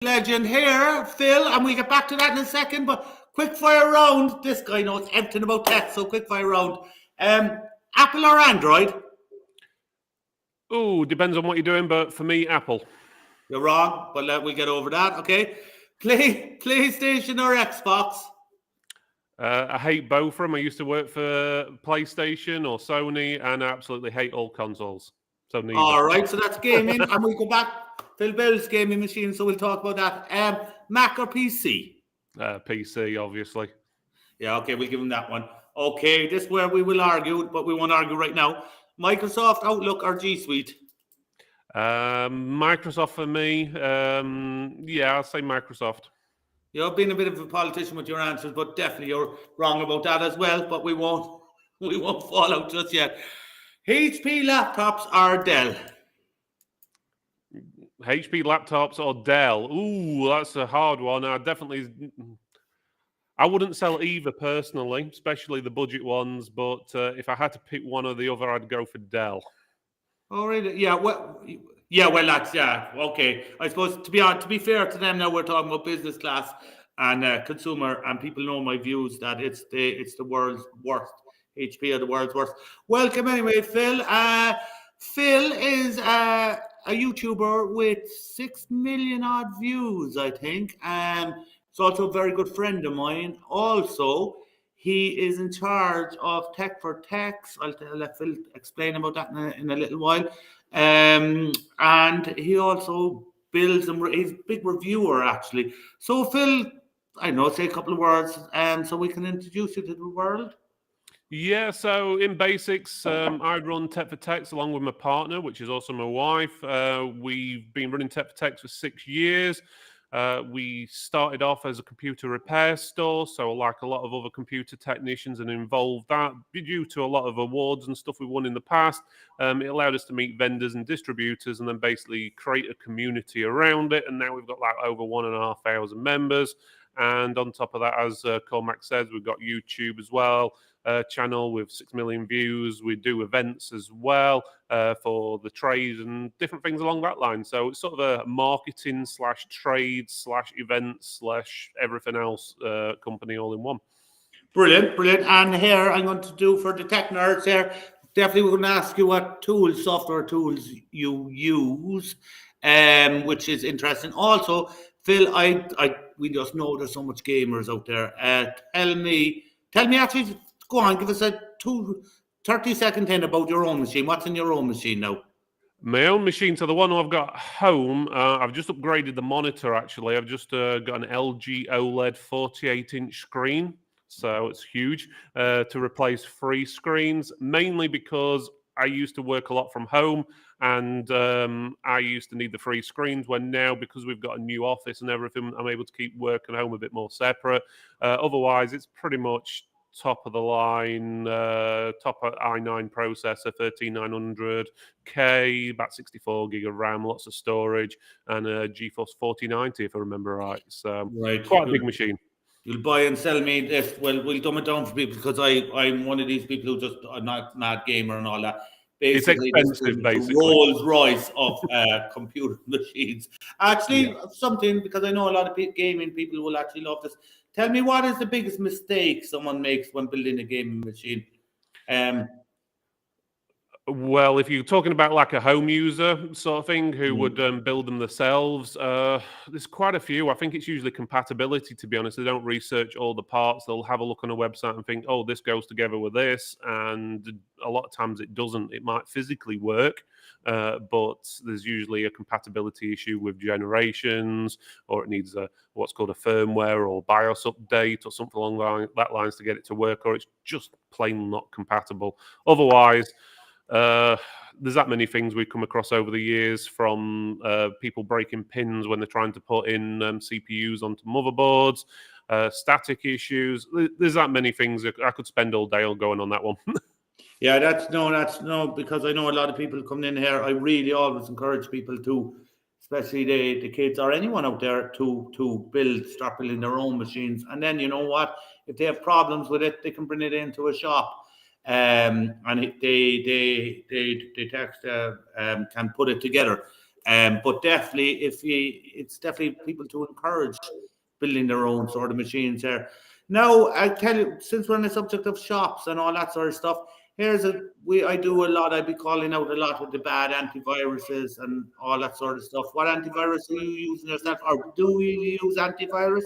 Legend here, Phil, and we'll get back to that in a second, but quick fire round. This guy knows everything about tech, so quick fire round. Apple or Android? Oh, depends on what you're doing, but for me, Apple. You're wrong, but we'll get over that, okay? PlayStation or Xbox? I hate both of them. I used to work for PlayStation or Sony, and I absolutely hate all consoles. So neither. All right, so that's gaming, and we'll go back Phil Bell's gaming machine, so we'll talk about that. Mac or PC? PC, obviously. Yeah, okay, we'll give him that one. Okay, this is where we will argue, but we won't argue right now. Microsoft, Outlook, or G Suite? Microsoft for me. Yeah, I'll say Microsoft. You're being a bit of a politician with your answers, but definitely you're wrong about that as well. But we won't fall out just yet. HP laptops or Dell? HP laptops or Dell? Ooh, that's a hard one. I wouldn't sell either personally, especially the budget ones. But if I had to pick one or the other, I'd go for Dell. Oh, really? Yeah. Well, that's okay. I suppose to be fair to them, now we're talking about business class and consumer, and people know my views that it's the world's worst. HP are the world's worst. Welcome anyway, Phil. Phil is a YouTuber with 6 million odd views, I think. He's also a very good friend of mine. Also, he is in charge of Tech for Techs. I'll let Phil explain about that in a little while. And he also builds them. He's a big reviewer, actually. So, Phil, I don't know, say a couple of words so we can introduce you to the world. Yeah, so in basics, I run Tech for Techs along with my partner, which is also my wife. We've been running Tech for Techs for 6 years. We started off as a computer repair store, so like a lot of other computer technicians, and involved that due to a lot of awards and stuff we won in the past. It allowed us to meet vendors and distributors and then basically create a community around it. And now we've got like over 1,500 members. And on top of that, as Cormac says, we've got YouTube as well. Channel with 6 million views. We do events as well for the trade and different things along that line. So it's sort of a marketing / trade / events / everything else company all in one. Brilliant. And here I'm going to do for the tech nerds here. Definitely we're going to ask you what software tools you use, which is interesting. Also, Phil, we just know there's so much gamers out there. Tell me actually, go on, give us a 30-second thing about your own machine. What's in your own machine now? My own machine, so the one I've got home, I've just upgraded the monitor, actually. I've just got an LG OLED 48-inch screen, so it's huge, to replace 3 screens, mainly because I used to work a lot from home, and I used to need the 3 screens, when now, because we've got a new office and everything, I'm able to keep work and home a bit more separate. Otherwise, it's pretty much top of the line, top i9 processor, 13900K, about 64 gig of RAM, lots of storage, and a GeForce 4090, if I remember right. So quite a big machine. You'll buy and sell me this. Well, we'll dumb it down for people because I'm one of these people who just are not mad gamer and all that. Basically, it's expensive, basically. Rolls Royce of computer machines. Actually, something, because I know a lot of gaming people will actually love this. Tell me, what is the biggest mistake someone makes when building a gaming machine? Well, if you're talking about like a home user sort of thing who would build them themselves, there's quite a few. I think it's usually compatibility, to be honest. They don't research all the parts. They'll have a look on a website and think, oh, this goes together with this. And a lot of times it doesn't. It might physically work, but there's usually a compatibility issue with generations, or it needs what's called a firmware or BIOS update or something along that lines to get it to work, or it's just plain not compatible. Otherwise, there's that many things we've come across over the years, from people breaking pins when they're trying to put in CPUs onto motherboards, static issues. There's that many things. I could spend all day going on that one. Yeah, that's no, because I know a lot of people coming in here. I really always encourage people to, especially the kids or anyone out there, to start building their own machines. And then, you know what, if they have problems with it, they can bring it into a shop. And they can put it together. But definitely, it's definitely people to encourage building their own sort of machines there. Now, I tell you, since we're on the subject of shops and all that sort of stuff, I do a lot. I'd be calling out a lot with the bad antiviruses and all that sort of stuff. What antivirus are you using yourself, or do you use antivirus?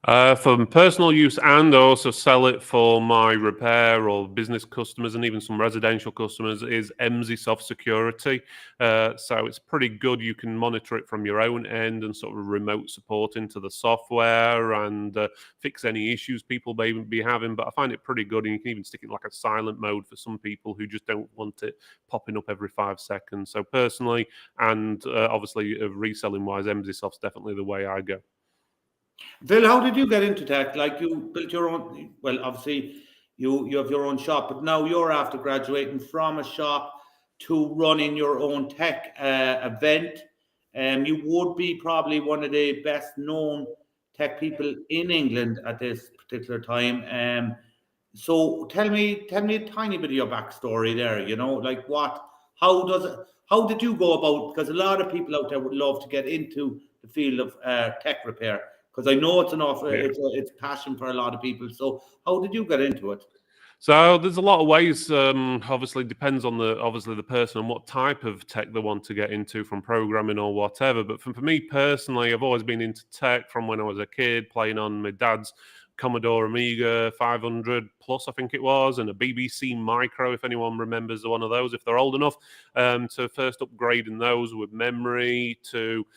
For personal use, and also sell it for my repair or business customers and even some residential customers, is Soft Security. So it's pretty good. You can monitor it from your own end and sort of remote support into the software and fix any issues people may be having. But I find it pretty good, and you can even stick it in like a silent mode for some people who just don't want it popping up every 5 seconds. So personally, and obviously reselling wise, Soft's definitely the way I go. Phil, how did you get into tech? Like, you built your own, well, obviously you have your own shop, but now you're after graduating from a shop to running your own tech event. You would be probably one of the best known tech people in England at this particular time. So tell me a tiny bit of your backstory there. Like how did you go about? Because a lot of people out there would love to get into the field of tech repair. Because I know it's it's passion for a lot of people. So how did you get into it? So there's a lot of ways. Obviously, depends on the person and what type of tech they want to get into, from programming or whatever. But for me personally, I've always been into tech from when I was a kid, playing on my dad's Commodore Amiga 500 plus, I think it was, and a BBC Micro, if anyone remembers one of those, if they're old enough. To first upgrading those with memory, to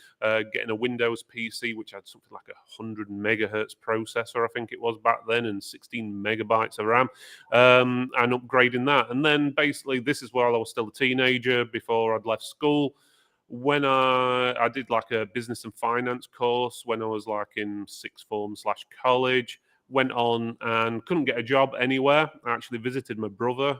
getting a Windows PC, which had something like 100 megahertz processor, I think it was back then, and 16 megabytes of RAM, and upgrading that. And then basically, this is while I was still a teenager, before I'd left school. When I did like a business and finance course when I was like in sixth form / college, went on and couldn't get a job anywhere. I actually visited my brother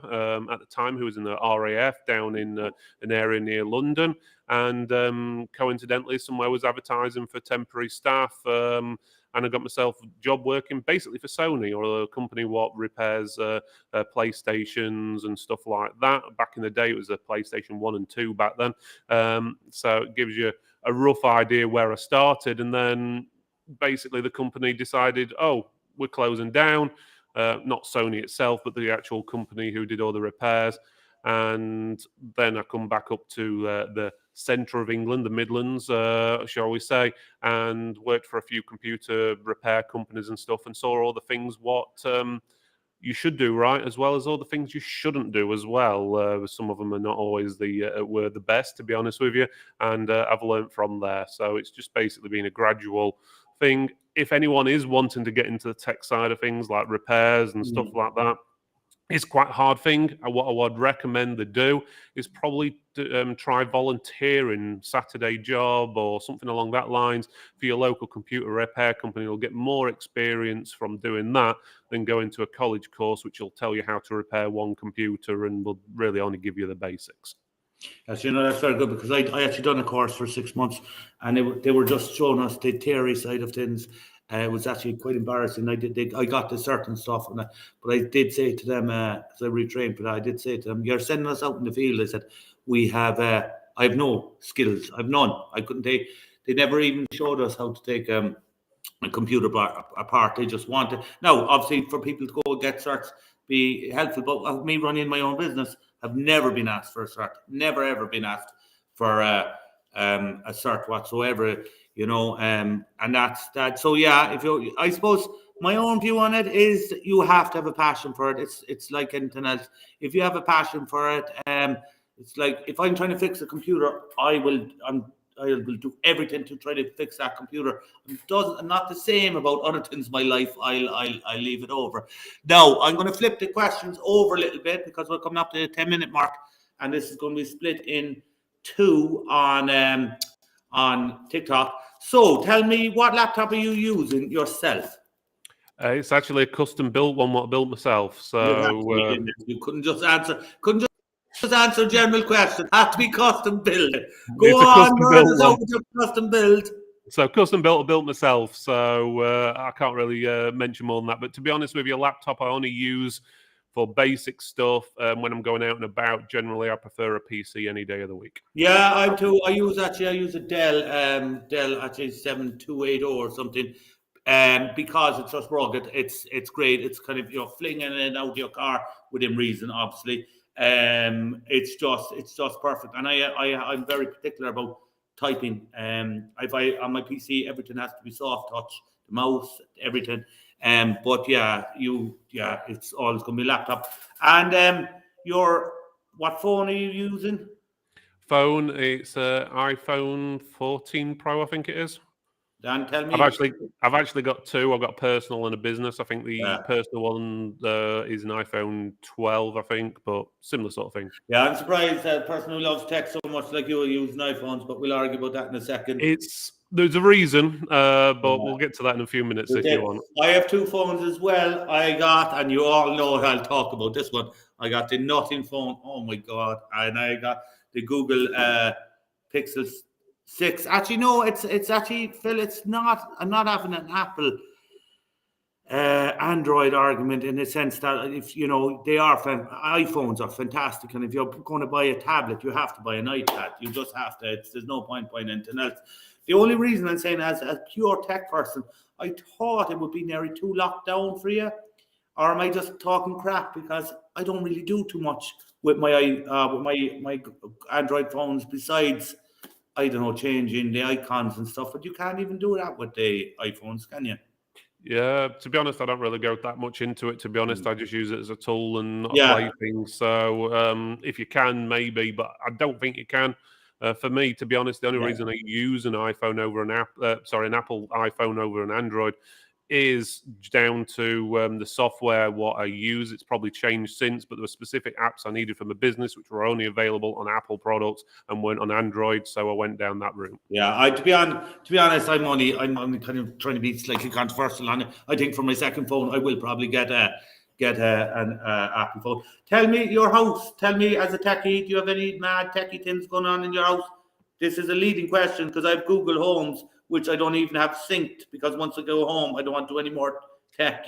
at the time, who was in the RAF down in an area near London, and coincidentally somewhere was advertising for temporary staff, and I got myself a job working basically for Sony, or a company what repairs PlayStations and stuff like that. Back in the day, it was a PlayStation 1 and 2 back then. So it gives you a rough idea where I started. And then basically the company decided, oh, we're closing down. Not Sony itself, but the actual company who did all the repairs. And then I come back up to the centre of England, the Midlands, shall we say, and worked for a few computer repair companies and stuff, and saw all the things what you should do right, as well as all the things you shouldn't do as well. Some of them are not always were the best, to be honest with you, and I've learned from there. So it's just basically been a gradual thing. If anyone is wanting to get into the tech side of things, like repairs and stuff like that, it's quite a hard thing. What I would recommend they do is probably try volunteering, Saturday job or something along that lines for your local computer repair company. You'll get more experience from doing that than going to a college course, which will tell you how to repair one computer and will really only give you the basics. Yes, that's very good, because I actually done a course for 6 months, and they were just showing us the theory side of things. It was actually quite embarrassing. I got to certain stuff, but I did say to them, as I retrained for that, I did say to them, "You're sending us out in the field." I said, I have no skills. I've none. I couldn't take. They never even showed us how to take a computer apart. They just wanted. Now, obviously, for people to go get certs, be helpful. But me running my own business, I've never been asked for a cert. Never ever been asked for a cert whatsoever. And that's that. So yeah, I suppose my own view on it is you have to have a passion for it. It's like anything else. If you have a passion for it, it's like if I'm trying to fix a computer, I will do everything to try to fix that computer. I'm not the same about other things in my life. I'll leave it over. Now I'm going to flip the questions over a little bit, because we're coming up to the 10-minute mark, and this is going to be split in two on TikTok. So tell me, what laptop are you using yourself? It's actually a custom built one, what I built myself. So you couldn't just answer general question. Have to be custom built. Go it's a on, custom built one. with your custom build. So custom built, I built myself. So I can't really mention more than that. But to be honest with you, laptop I only use for basic stuff, when I'm going out and about, generally I prefer a PC any day of the week. Yeah, I too. I use a Dell actually 7280 or something, because it's just rugged. It's great. It's kind of flinging in and out of your car within reason, obviously. It's just perfect. And I'm very particular about typing. If I on my PC, everything has to be soft touch, the mouse, everything. But it's always going to be laptop. And what phone are you using? Phone, it's iPhone 14 Pro, I think it is. Dan, tell I've me. actually got two. I've got a personal and a business. I think the Yeah. personal one is an iPhone 12, I think, but similar sort of thing. Yeah, I'm surprised that a person who loves tech so much like you are using iPhones, but we'll argue about that in a second. There's a reason, but we'll get to that in a few minutes if you want. I have two phones as well. And you all know I'll talk about this one. I got the nothing phone. Oh my god! And I got the Google Pixel 6. Actually, no, it's actually, Phil. It's not. I'm not having an Apple Android argument in the sense that if iPhones are fantastic, and if you're going to buy a tablet, you have to buy an iPad. You just have to. There's no point buying anything else. The only reason I'm saying, as a pure tech person, I thought it would be nearly too locked down for you, or am I just talking crap? Because I don't really do too much with my Android phones besides, I don't know, changing the icons and stuff. But you can't even do that with the iPhones, can you? Yeah, to be honest, I don't really go that much into it. To be honest, I just use it as a tool and not a Yeah. plaything. So if you can, maybe, but I don't think you can. For me, to be honest, the only reason I use an iPhone over an Apple iPhone over an Android is down to the software, what I use. It's probably changed since, but there were specific apps I needed for my business which were only available on Apple products and weren't on Android, so I went down that route. Yeah, to be honest, I'm only kind of trying to be slightly controversial on it. I think for my second phone, I will probably get an Apple phone. Tell me your house. Tell me, as a techie, do you have any mad techie things going on in your house? This is a leading question because I have Google Homes, which I don't even have synced, because once I go home, I don't want to do any more tech.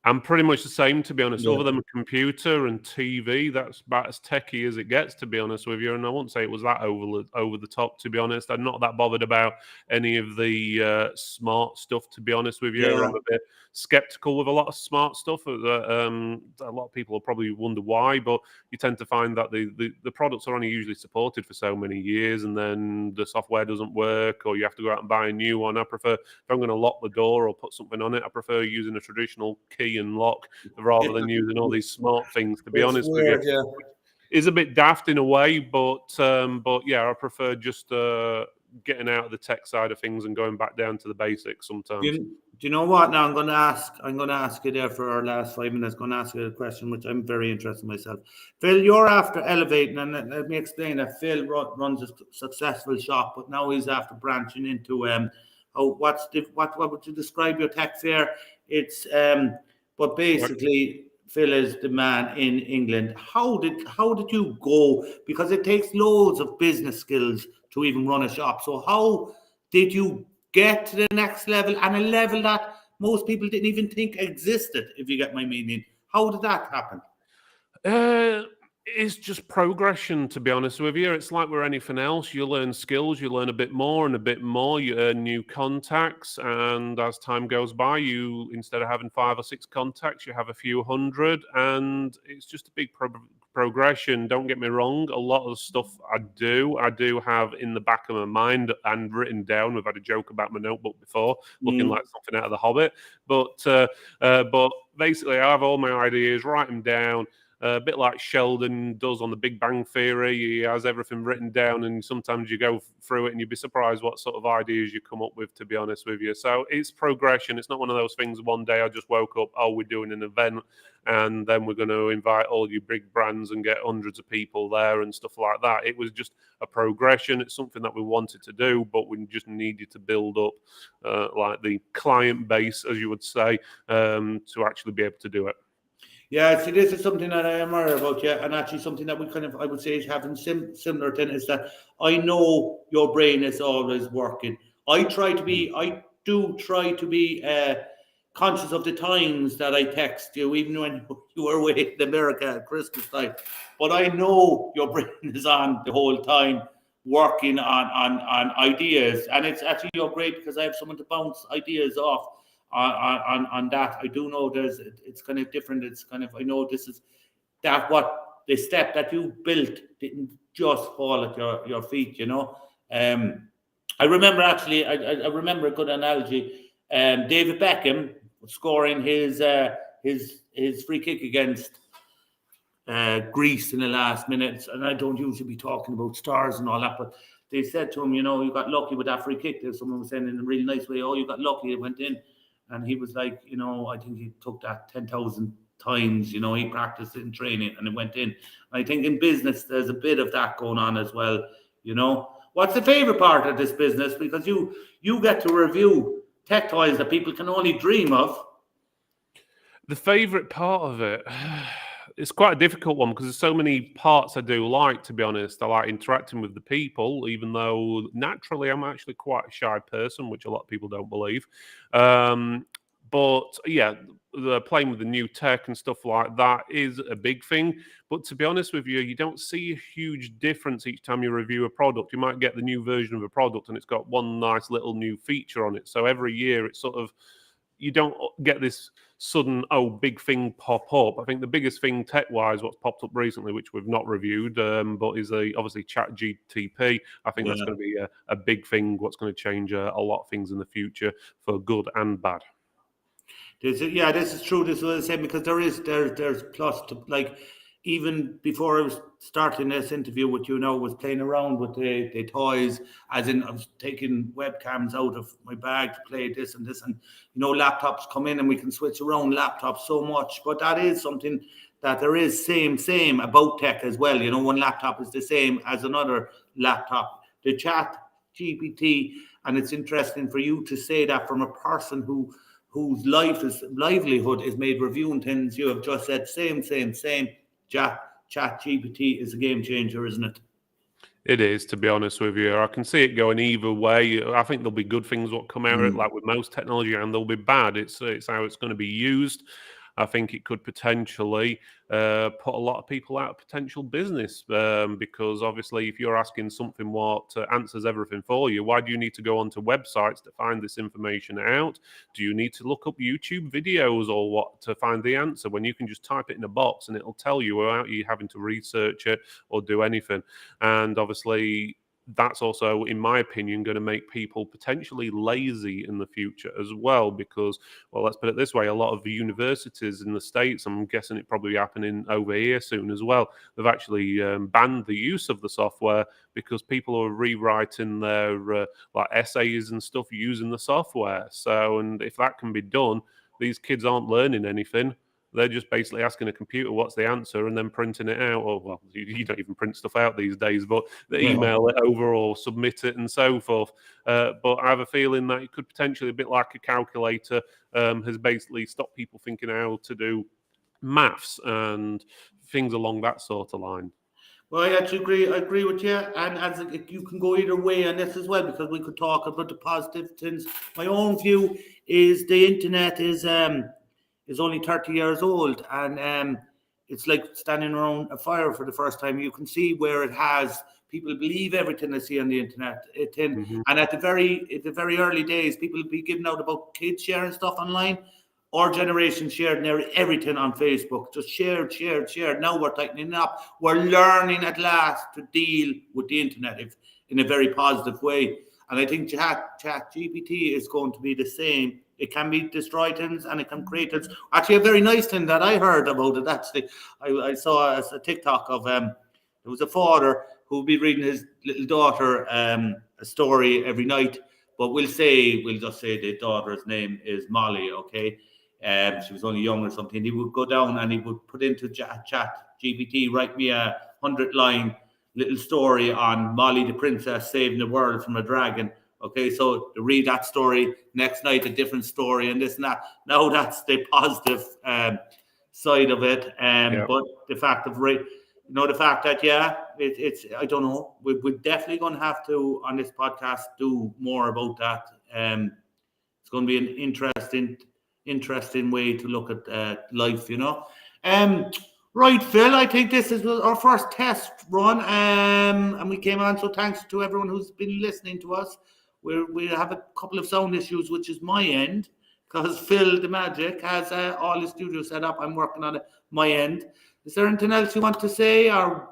I'm pretty much the same, to be honest. Yeah. Other than a computer and TV, that's about as techie as it gets, to be honest with you. And I wouldn't say it was that over the top, to be honest. I'm not that bothered about any of the smart stuff, to be honest with you. Yeah. I'm a bit skeptical with a lot of smart stuff. A lot of people will probably wonder why, but you tend to find that the products are only usually supported for so many years, and then the software doesn't work, or you have to go out and buy a new one. I prefer, if I'm going to lock the door or put something on it, I prefer using a traditional key and lock rather than using all these smart things, to be honest with you. Yeah. Is a bit daft in a way, but yeah, I prefer just getting out of the tech side of things and going back down to the basics sometimes. Do you know what? Now I'm going to ask you there for our last 5 minutes. Going to ask you a question which I'm very interested in myself. Phil, you're after elevating, and let me explain that Phil runs a successful shop, but now he's after branching into what would you describe your tech fair? It's but basically, Phil is the man in England. How did you go? Because it takes loads of business skills to even run a shop. So how did you get to the next level, and a level that most people didn't even think existed, if you get my meaning? How did that happen? It's just progression, to be honest with you. It's like with anything else. You learn skills, you learn a bit more and a bit more, you earn new contacts, and as time goes by, you, instead of having 5 or 6 contacts, you have a few hundred, and it's just a big progression. Don't get me wrong, a lot of stuff I do have in the back of my mind and written down. We've had a joke about my notebook before, looking like something out of The Hobbit, but basically I have all my ideas, write them down. A bit like Sheldon does on The Big Bang Theory. He has everything written down, and sometimes you go through it and you'd be surprised what sort of ideas you come up with, to be honest with you. So it's progression. It's not one of those things, one day I just woke up, oh, we're doing an event, and then we're going to invite all your big brands and get hundreds of people there and stuff like that. It was just a progression. It's something that we wanted to do, but we just needed to build up like the client base, as you would say, to actually be able to do it. Yeah, see, this is something that I admire about you, and actually something that we kind of, I would say, is having similar to, is that I know your brain is always working. I do try to be conscious of the times that I text you, even when you were away in America at Christmas time. But I know your brain is on the whole time working on ideas, and it's actually great because I have someone to bounce ideas off on that. I do know it's kind of different. It's kind of, I know this is that what the step that you built didn't just fall at your feet, you know. I remember actually, I remember a good analogy. David Beckham scoring his free kick against Greece in the last minute, and I don't usually be talking about stars and all that, but they said to him, you know, you got lucky with that free kick. Someone was saying in a really nice way, oh, you got lucky, it went in. And he was like, you know, I think he took that 10,000 times, you know, he practiced in training and it went in. I think in business, there's a bit of that going on as well, you know. What's the favorite part of this business? Because you get to review tech toys that people can only dream of. The favorite part of it, it's quite a difficult one because there's so many parts I do like, to be honest. I like interacting with the people, even though naturally I'm actually quite a shy person, which a lot of people don't believe. But yeah, the playing with the new tech and stuff like that is a big thing. But to be honest with you, you don't see a huge difference each time you review a product. You might get the new version of a product and it's got one nice little new feature on it. So every year it's sort of, you don't get this sudden big thing pop up. I think the biggest thing tech wise what's popped up recently, which we've not reviewed, but is obviously chat GTP. I think that's going to be a big thing, what's going to change a lot of things in the future for good and bad. This is true. This is what I said, because there's plus to, like, even before I was starting this interview with you, now, was playing around with the toys, as in I was taking webcams out of my bag to play this and this, and you know, laptops come in and we can switch around laptops so much. But that is something that there is same about tech as well. You know, one laptop is the same as another laptop. The chat GPT, and it's interesting for you to say that from a person whose livelihood is made reviewing things. You have just said same. Chat GPT is a game changer, isn't it? It is, to be honest with you. I can see it going either way. I think there'll be good things what come out of it, like with most technology, and there'll be bad. It's how it's going to be used. I think it could potentially put a lot of people out of potential business, because obviously if you're asking something what answers everything for you, why do you need to go onto websites to find this information out? Do you need to look up YouTube videos or what to find the answer, when you can just type it in a box and it'll tell you without you having to research it or do anything? And obviously that's also, in my opinion, going to make people potentially lazy in the future as well, because, well, let's put it this way, a lot of the universities in the States, I'm guessing it probably happening over here soon as well, they've actually banned the use of the software because people are rewriting their like essays and stuff using the software. So, and if that can be done, these kids aren't learning anything. They're just basically asking a computer what's the answer and then printing it out. Or, well, you don't even print stuff out these days, but they email it over or submit it and so forth. But I have a feeling that it could potentially, a bit like a calculator, has basically stopped people thinking how to do maths and things along that sort of line. Well, I actually agree. I agree with you, and as you can go either way on this as well, because we could talk about the positive things. My own view is the internet is only 30 years old, and it's like standing around a fire for the first time. You can see where it has. People believe everything they see on the internet. And at the very early days, people would be giving out about kids sharing stuff online. Our generation shared everything on Facebook, just shared. Now we're tightening up. We're learning at last to deal with the internet in a very positive way. And I think chat GPT is going to be the same. It can be destroy things and it can create things. Actually, a very nice thing that I heard about it, actually, I saw a TikTok of there was a father who would be reading his little daughter a story every night. But we'll just say the daughter's name is Molly, okay? She was only young or something. He would go down and he would put into chat GPT, write me a 100-line little story on Molly the princess saving the world from a dragon. Okay, so to read that story, next night a different story, and this and that. Now that's the positive side of it. But the fact of the fact that it's I don't know. We're definitely going to have to, on this podcast, do more about that. It's going to be an interesting interesting way to look at life, you know. Right, Phil, I think this is our first test run, and we came on, so thanks to everyone who's been listening to us. We have a couple of sound issues, which is my end, because Phil the Magic has all his studio set up. I'm working on it my end. Is there anything else you want to say, or?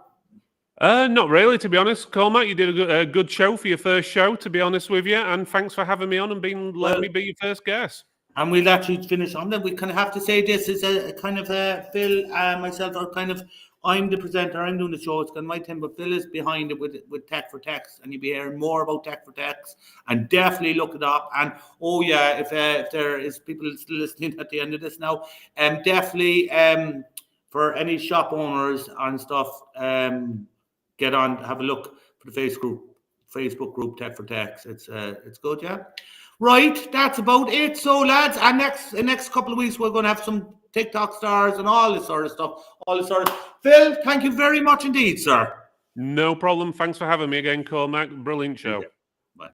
Not really, to be honest. Cormac, you did a good show for your first show, to be honest with you, and thanks for having me on and letting me be your first guest. And we'll actually finish on that. We kind of have to say this is a kind of Phil and myself are kind of, I'm the presenter, I'm doing the show, it's kind of my time, but Phil is behind it with Tech for Techs, and you'll be hearing more about Tech for Techs, and definitely look it up. And oh yeah, if there is people still listening at the end of this now, definitely for any shop owners and stuff, get on, have a look for the Facebook group Tech for Techs. It's good, yeah. Right, that's about it. So, lads, and next couple of weeks we're going to have some TikTok stars and all this sort of stuff. Phil, thank you very much indeed, sir. No problem. Thanks for having me again, Cormac. Brilliant show.